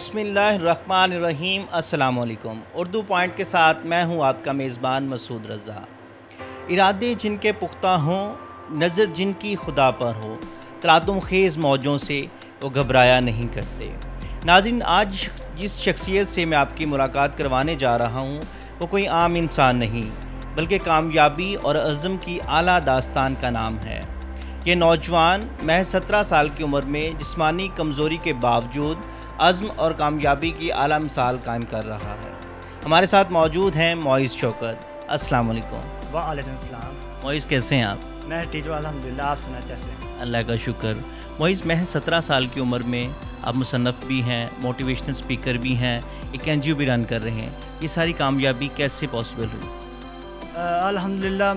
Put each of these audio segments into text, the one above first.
बिस्मिल्लाहिर्रहमानिर्रहीम। अस्सलाम वालेकुम। उर्दू पॉइंट के साथ मैं हूं आपका मेज़बान मसूद रज़ा। इरादे जिनके पुख्ता हों, नज़र जिनकी खुदा पर हो, तलातुम ख़ेज़ मौजों से वो घबराया नहीं करते। नाज़रीन, आज जिस शख्सियत से मैं आपकी मुलाकात करवाने जा रहा हूँ वो कोई आम इंसान नहीं बल्कि कामयाबी और अज़्म की आला दास्तान का नाम है। ये नौजवान महज 17 साल की उम्र में जिस्मानी कमज़ोरी के बावजूद अज़्म और कामयाबी की आला मिसाल कायम कर रहा है। हमारे साथ मौजूद हैं मोइज़ शौकत। अस्सलाम वालेकुम। वालेकुम सलाम। मोइज़, कैसे हैं आप? मैं ठीक हूँ अल्हम्दुलिल्लाह। आप सुना कैसे हैं? अल्लाह का शुक्र। मोइज़, महज 17 साल की उम्र में आप मुसन्नफ़ भी हैं, मोटिवेशनल स्पीकर भी हैं, एक NGO भी रन कर रहे हैं। ये सारी कामयाबी कैसे पॉसिबल हुई? अल्हम्दुलिल्लाह,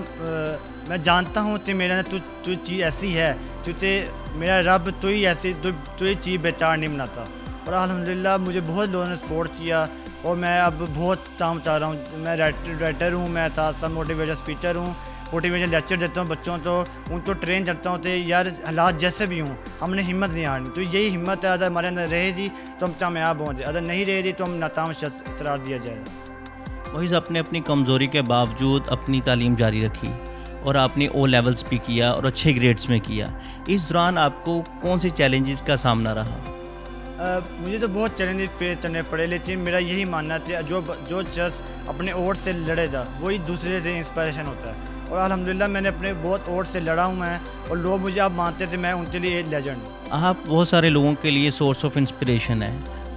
मैं जानता हूँ कि मेरा तू चीज़ ऐसी है तुझे मेरा रब तो ही ऐसी तो ये चीज़ बेकार नहीं बनाता। और अल्हम्दुलिल्लाह मुझे बहुत लोगों ने सपोर्ट किया और मैं अब बहुत काम चाह रहा हूँ। मैं राइटर हूँ, मैं साथ साथ मोटिवेशन स्पीकर हूँ, मोटिवेशन लेक्चर देता हूँ बच्चों को, उनको ट्रेन करता हूँ। तो यार हालात जैसे भी हों हमने हिम्मत नहीं हारनी। तो यही हिम्मत है, अगर हमारे अंदर रहेगी तो हम कामयाब होंगे, अगर नहीं रहेगी तो हम नाकाम शख्स करार दिया जाएगा। मोइज़, आपने अपनी कमज़ोरी के बावजूद अपनी तालीम जारी रखी और आपने O लेवल्स भी किया और अच्छे ग्रेड्स में किया। इस दौरान आपको कौन से चैलेंजेस का सामना रहा? मुझे तो बहुत चैलेंजेस फेस करने पड़े, लेकिन मेरा यही मानना था जो शख्स अपने ओर से लड़ेगा वही दूसरे से इंस्पिरेशन होता है। और अल्हम्दुलिल्लाह मैंने अपने बहुत ओर से लड़ा हूँ मैं, और लोग मुझे अब मानते थे मैं उनके लिए एक लेजेंड हूँ। आप बहुत सारे लोगों के लिए सोर्स ऑफ इंस्पिरेशन है।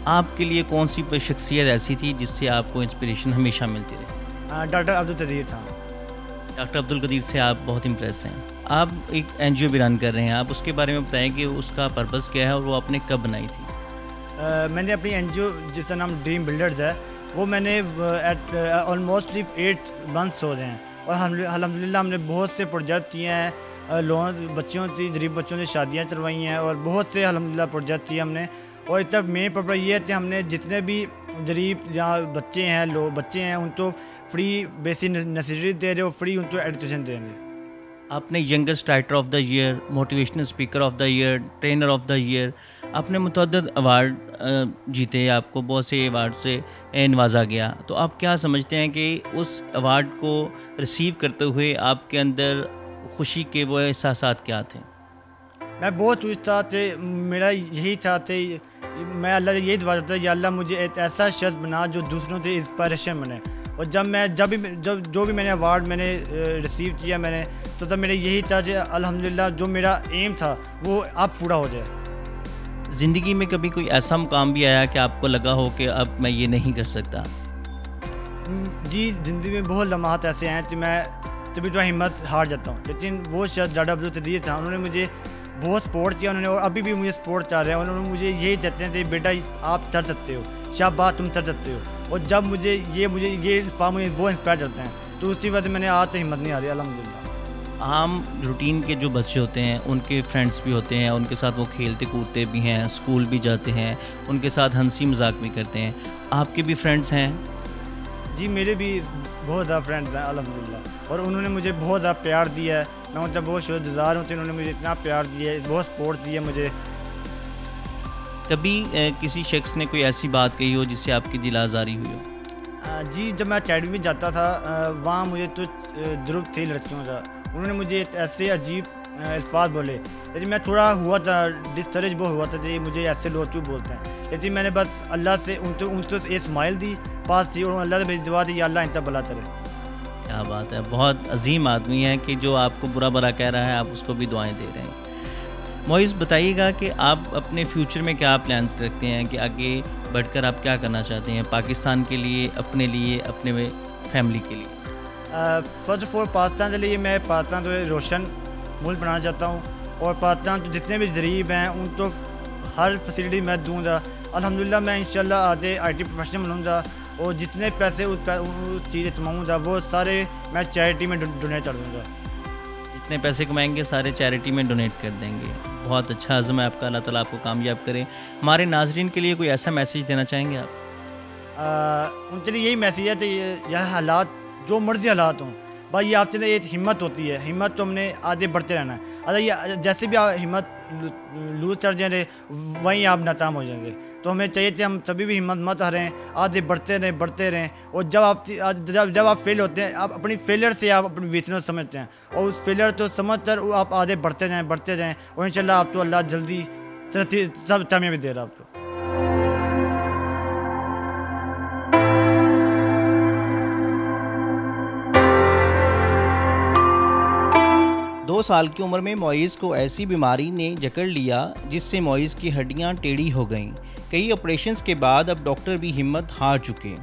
आपके लिए कौन सी शख्सियत ऐसी थी जिससे आपको इंस्पिरेशन हमेशा मिलती रही? डॉक्टर अब्दुल कदीर था। डॉक्टर अब्दुल कदीर से आप बहुत इम्प्रेस हैं। आप एक NGO भी रन कर रहे हैं, आप उसके बारे में बताएं कि उसका पर्पस क्या है और वो आपने कब बनाई थी? मैंने अपनी NGO जिसका नाम ड्रीम बिल्डर्स है वो मैंने ऑलमोस्ट 8 मंथ्स हो रहे हैं, और अल्हम्दुलिल्लाह हमने बहुत से प्रोजेक्ट किए हैं। लोगों बच्चों की गरीब बच्चों से शादियाँ करवाई हैं और बहुत से अल्हम्दुलिल्लाह प्रोजेक्ट किए हमने। और इतना मेन पर्पज़ ये है कि हमने जितने भी गरीब या बच्चे हैं उनको फ्री बेसिक नेसेसिटी दे रहे हो, फ्री उनको एजुकेशन दे रहे हैं। आपने youngest writer of the year, motivational speaker of the year, trainer of the year, आपने मुतअद्दिद अवार्ड जीते, आपको बहुत से अवार्ड से नवाजा गया। तो आप क्या समझते हैं कि उस अवार्ड को रिसीव करते हुए आपके अंदर खुशी के वो एहसासात क्या थे? मैं बहुत खुश था कि मेरा यही था कि मैं अल्लाह से यही दुआ करता या अल्लाह मुझे एक ऐसा शख्स बना जो दूसरों से इंस्पिरेशन बने। और जब जो भी मैंने अवार्ड रिसीव किया मैंने, तो तब मेरा यही था कि अल्हम्दुलिल्लाह जो मेरा एम था वो अब पूरा हो जाए। ज़िंदगी में कभी कोई ऐसा मुकाम भी आया कि आपको लगा हो कि अब मैं ये नहीं कर सकता? जी, ज़िंदगी में बहुत लम्हात ऐसे हैं कि मैं कभी तो हिम्मत हार जाता हूँ, लेकिन वो शख्स डॉक्टर अब्दुल कदीर था, उन्होंने मुझे बहुत सपोर्ट किया उन्होंने, और अभी भी मुझे सपोर्ट कर रहे हैं। उन्होंने मुझे यही कहते हैं कि बेटा आप कर सकते हो, शाबाश तुम कर सकते हो। और जब मुझे ये अल्फाज़ मुझे बहुत इंस्पायर करते हैं, तो उसी वजह से मैंने आज तक हिम्मत नहीं हारी अल्हम्दुलिल्लाह। आम रूटीन के जो बच्चे होते हैं उनके फ्रेंड्स भी होते हैं, उनके साथ वो खेलते कूदते भी हैं, स्कूल भी जाते हैं, उनके साथ हंसी मजाक भी करते हैं। आपके भी फ्रेंड्स हैं? जी, मेरे भी बहुत ज़्यादा फ्रेंड्स हैं अल्हम्दुलिल्लाह, और उन्होंने मुझे बहुत ज़्यादा प्यार दिया है। मैं उनका बहुत शुक्रगुज़ार हूँ कि उन्होंने मुझे इतना प्यार दिया है, बहुत सपोर्ट दिया मुझे। कभी किसी शख्स ने कोई ऐसी बात कही हो जिससे आपकी दिल आज़ारी हुई हो? जी, जब मैं अकेडमी में जाता था वहाँ मुझे तो ध्रुव थे लड़कियों का, उन्होंने मुझे ऐसे अजीब अल्फाज बोले, लेकिन मैं थोड़ा हुआ था डिस्करेज बहुत हुआ था कि मुझे ऐसे लोग क्यों बोलते हैं। लेकिन मैंने बस अल्लाह से उनको एक स्माइल दी पास थी, और अल्लाह से मेरी दुआ दी अल्लाह इनका भला करे। क्या बात है, बहुत अजीम आदमी है कि जो आपको बुरा भला कह रहा है आप उसको भी दुआएं दे रहे हैं। मोइज़, बताइएगा कि आप अपने फ्यूचर में क्या प्लान्स रखते हैं कि आगे बढ़कर आप क्या करना चाहते हैं पाकिस्तान के लिए, अपने फैमिली के लिए? फर्स्ट ऑफ ऑल पाकिस्तान के लिए मैं पाकिस्तान को रोशन मुल्क बनाना चाहता हूँ, और पाकिस्तान के जितने भी गरीब हैं उनको हर फैसिलिटी मैं दूँगा। अल्हम्दुलिल्लाह मैं इंशाल्लाह आगे IT प्रोफेशनल बनूँगा, और जितने पैसे उस चीज़ें कमाऊँगा वो सारे मैं चैरिटी में डोनेट कर दूँगा। जितने पैसे कमाएंगे सारे चैरिटी में डोनेट कर देंगे। बहुत अच्छा अज़्म है आपका, अल्लाह ताला आपको कामयाब करे। हमारे नाज़रीन के लिए कोई ऐसा मैसेज देना चाहेंगे आप? उनके लिए यही मैसेज है कि यह हालात जो मर्जी हालात हों, भाई ये आपसे एक हिम्मत होती है, हिम्मत तो हमने आगे बढ़ते रहना है। अगर ये जैसे भी हिम्मत लूज चढ़ जाएंगे वहीं आप नाकाम हो जाएंगे। तो हमें चाहिए कि हम कभी भी हिम्मत मत हारें, आगे बढ़ते रहें। और जब आप फेल होते हैं, आप अपनी फेलियर से आप अपनी वीकनेस समझते हैं और उस फेलियर को समझ कर आप आगे बढ़ते जाएँ और इंशाल्लाह आपको अल्लाह जल्दी सब कामयाबी दे रहा है आपको। 2 साल की उम्र में मोइज़ को ऐसी बीमारी ने जकड़ लिया जिससे मोइज़ की हड्डियां टेढ़ी हो गईं। कई ऑपरेशंस के बाद अब डॉक्टर भी हिम्मत हार चुके,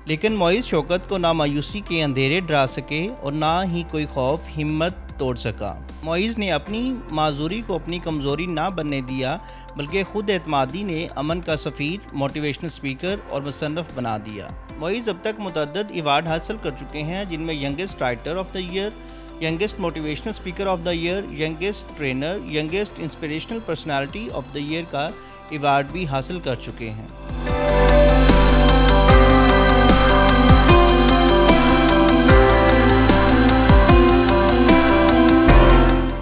लेकिन मोइज़ शौकत को ना मायूसी के अंधेरे डरा सके और ना ही कोई खौफ हिम्मत तोड़ सका। मोइज़ ने अपनी माजूरी को अपनी कमज़ोरी ना बनने दिया, बल्कि खुद एतमादी ने अमन का सफ़ीर, मोटिवेशनल स्पीकर और मुसन्नफ़ बना दिया। मोइज़ अब तक मुतअद्दिद अवार्ड हासिल कर चुके हैं, जिनमें youngest writer of the year, youngest motivational speaker of the year, youngest trainer, youngest inspirational personality of the year का अवार्ड भी हासिल कर चुके हैं।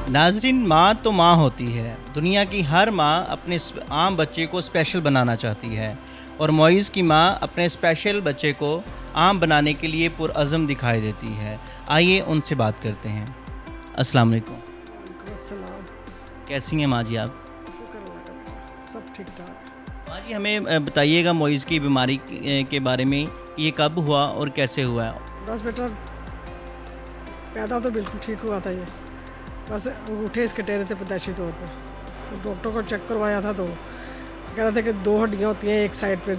नाज़रीन, माँ तो माँ होती है। दुनिया की हर माँ अपने आम बच्चे को स्पेशल बनाना चाहती है और मोइज़ की माँ अपने स्पेशल बच्चे को आम बनाने के लिए पुरअज़म दिखाई देती है। आइए उनसे बात करते हैं। अस्सलाम वालेकुम। कैसी हैं माँ जी आप? सब ठीक ठाक। माँ जी, हमें बताइएगा मोइज़ की बीमारी के बारे में, ये कब हुआ और कैसे हुआ है? बस बेटा, पैदा तो बिल्कुल ठीक हुआ था, ये बस अंगूठे इसके टेढ़े थे पैदाइशी तौर पर। तो डॉक्टर को चेक करवाया था तो कह रहे थे कि 2 हड्डियाँ होती हैं एक साइड पे,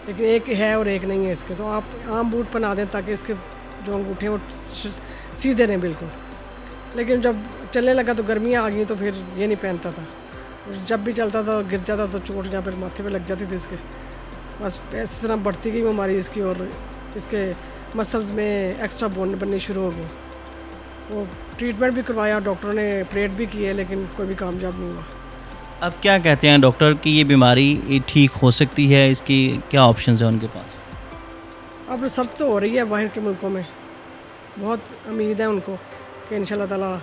लेकिन एक है और एक नहीं है इसके। तो आप आम बूट पहना दें ताकि इसके जो अंगूठे वो सीधे रहें बिल्कुल। लेकिन जब चलने लगा तो गर्मियाँ आ गई तो फिर ये नहीं पहनता था। जब भी चलता था गिर जाता तो चोट जहाँ पर माथे पे लग जाती थी इसके। बस इस तरह बढ़ती गई बीमारी इसकी और इसके मसल्स में एक्स्ट्रा बोन बननी शुरू हो गई। वो ट्रीटमेंट भी करवाया, डॉक्टर ने ऑपरेट भी किए, लेकिन कोई भी कामयाब नहीं हुआ। अब क्या कहते हैं डॉक्टर कि ये बीमारी ठीक हो सकती है? इसकी क्या ऑप्शंस हैं उनके पास? अब रिसर्च तो हो रही है बाहर के मुल्कों में, बहुत उम्मीद है उनको कि इंशाल्लाह ताला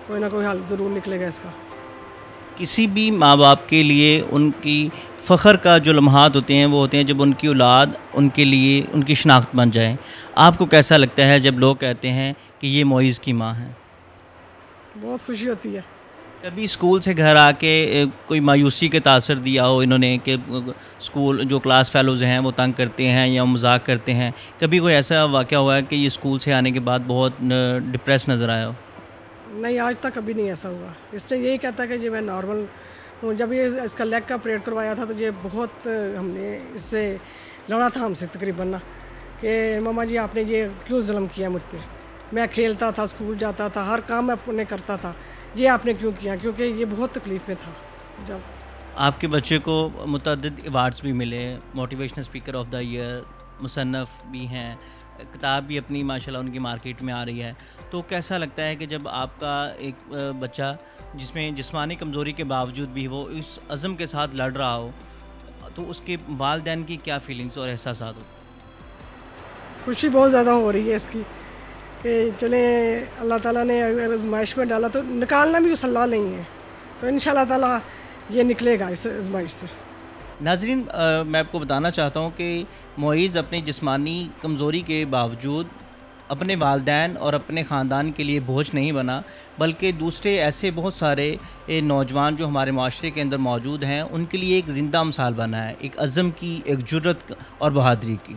कोई ना कोई हल ज़रूर निकलेगा इसका। किसी भी माँ बाप के लिए उनकी फ़ख्र का जो लम्हात होते हैं वो होते हैं जब उनकी औलाद उनके लिए उनकी शनाख्त बन जाए। आपको कैसा लगता है जब लोग कहते हैं कि ये मोइज़ की माँ है? बहुत खुशी होती है। कभी स्कूल से घर आके कोई मायूसी के तासर दिया हो इन्होंने कि स्कूल जो क्लास फेलोज़ हैं वो तंग करते हैं या मजाक करते हैं? कभी कोई ऐसा वाक़या हुआ है कि ये स्कूल से आने के बाद बहुत डिप्रेस नज़र आया हो? नहीं, आज तक कभी नहीं ऐसा हुआ। इसने यही कहता कि ये मैं नॉर्मल हूँ। जब ये इसका लेग का ऑपरेट करवाया था तो ये बहुत हमने इससे लड़ा था हमसे तकरीबन ना कि मामा जी आपने ये क्यों जुल्म किया मुझ पर। मैं खेलता था, स्कूल जाता था, हर काम मैं अपने करता था, ये आपने क्यों किया? क्योंकि ये बहुत तकलीफ़ में था। जब आपके बच्चे को मुतअद्दिद अवार्ड्स भी मिले, motivational speaker of the year, मुसन्नफ़ भी हैं, किताब भी अपनी माशाल्लाह उनकी मार्केट में आ रही है। तो कैसा लगता है कि जब आपका एक बच्चा जिसमें जिस्मानी कमज़ोरी के बावजूद भी वो इस अज़म के साथ लड़ रहा हो, तो उसके वालिदैन की क्या फीलिंग्स और एहसासात हो? खुशी बहुत ज़्यादा हो रही है इसकी कि चले अल्लाह ताला ने अगर आज़माइश में डाला तो निकालना भी उस अल्लाह नहीं है, तो इंशाल्लाह ताला ये निकलेगा इस आज़माइश से। नाज़रीन, मैं आपको बताना चाहता हूँ कि मोइज़ अपनी जिस्मानी कमज़ोरी के बावजूद अपने वालिदैन और अपने ख़ानदान के लिए बोझ नहीं बना, बल्कि दूसरे ऐसे बहुत सारे नौजवान जो हमारे माशरे के अंदर मौजूद हैं उनके लिए एक ज़िंदा मिसाल बना है, एक अज़म की, एक जुर्रत और बहादुरी की।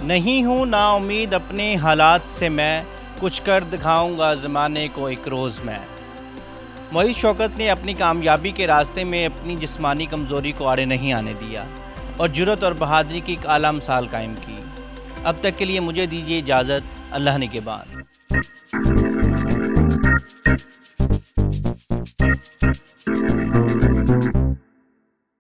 नहीं हूँ नाउम्मीद अपने हालात से, मैं कुछ कर दिखाऊंगा ज़माने को एक रोज़ मैं। मोइज़ शौकत ने अपनी कामयाबी के रास्ते में अपनी जिस्मानी कमज़ोरी को आड़े नहीं आने दिया और जुर्रत और बहादुरी की एक आला मिसाल कायम की। अब तक के लिए मुझे दीजिए इजाज़त। अल्लाह ने के बाद।